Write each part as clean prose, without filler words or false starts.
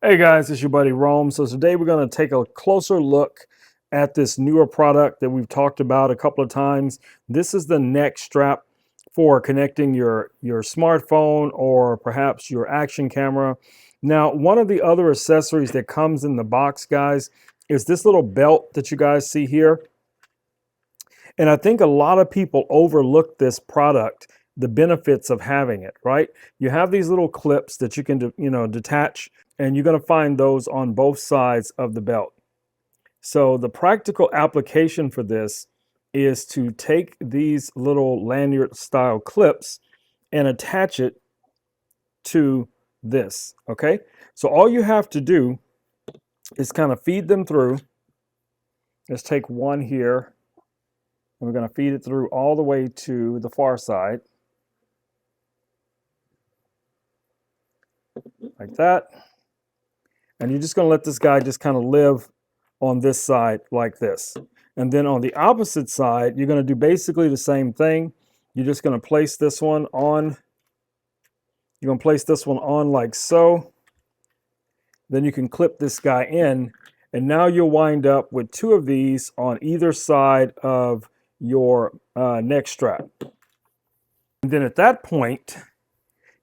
Hey guys, it's your buddy Rome. So today we're going to take a closer look at this newer product that we've talked about a couple of times. This is the neck strap for connecting your smartphone or perhaps your action camera. Now, one of the other accessories that comes in the box, guys, is this little belt that you guys see here. And I think a lot of people overlook this product, the benefits of having it, right? You have these little clips that you can, detach, and you're going to find those on both sides of the belt. So the practical application for this is to take these little lanyard style clips and attach it to this, okay? So all you have to do is kind of feed them through. Let's take one here. And we're going to feed it through all the way to the far side. Like that. And you're just going to let this guy just kind of live on this side like this. And then on the opposite side, you're going to do basically the same thing. You're just going to place this one on. You're going to place this one on like so. Then you can clip this guy in. And now you'll wind up with two of these on either side of your neck strap. And then at that point,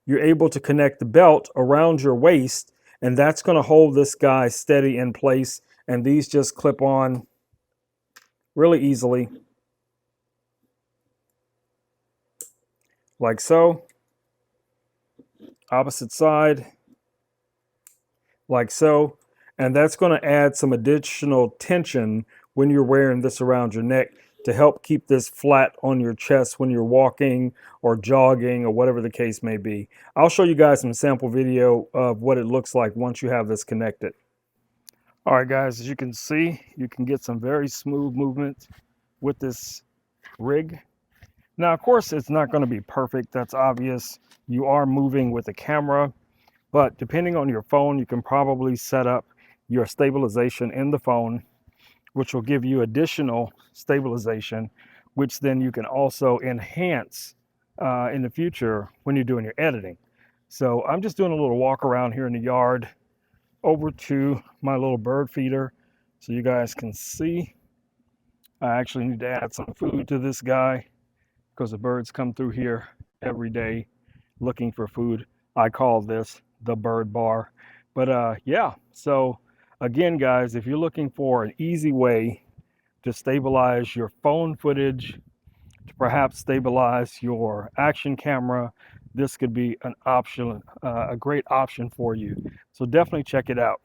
you're able to connect the belt around your waist, and that's going to hold this guy steady in place. And these just clip on really easily, like so. Opposite side, like so. And that's going to add some additional tension when you're wearing this around your neck to help keep this flat on your chest when you're walking or jogging or whatever the case may be. I'll show you guys some sample video of what it looks like once you have this connected. All right, guys, as you can see, you can get some very smooth movement with this rig. Now, of course, it's not going to be perfect. That's obvious. You are moving with a camera, but depending on your phone, you can probably set up your stabilization in the phone, which will give you additional stabilization, which then you can also enhance in the future when you're doing your editing. So I'm just doing a little walk around here in the yard over to my little bird feeder so you guys can see. I actually need to add some food to this guy because the birds come through here every day looking for food. I call this the bird bar. But yeah, so again, guys, if you're looking for an easy way to stabilize your phone footage, to perhaps stabilize your action camera, this could be an option, a great option for you. So definitely check it out.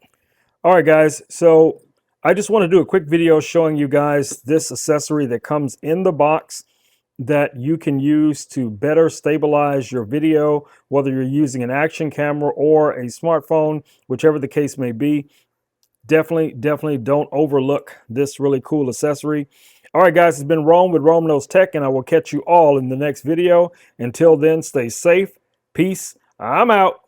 All right, guys. So I just want to do a quick video showing you guys this accessory that comes in the box that you can use to better stabilize your video, whether you're using an action camera or a smartphone, whichever the case may be. Definitely don't overlook this really cool accessory. All right, guys, it's been Rome with Rome Knows Tech, and I will catch you all in the next video. Until then, stay safe. Peace. I'm out.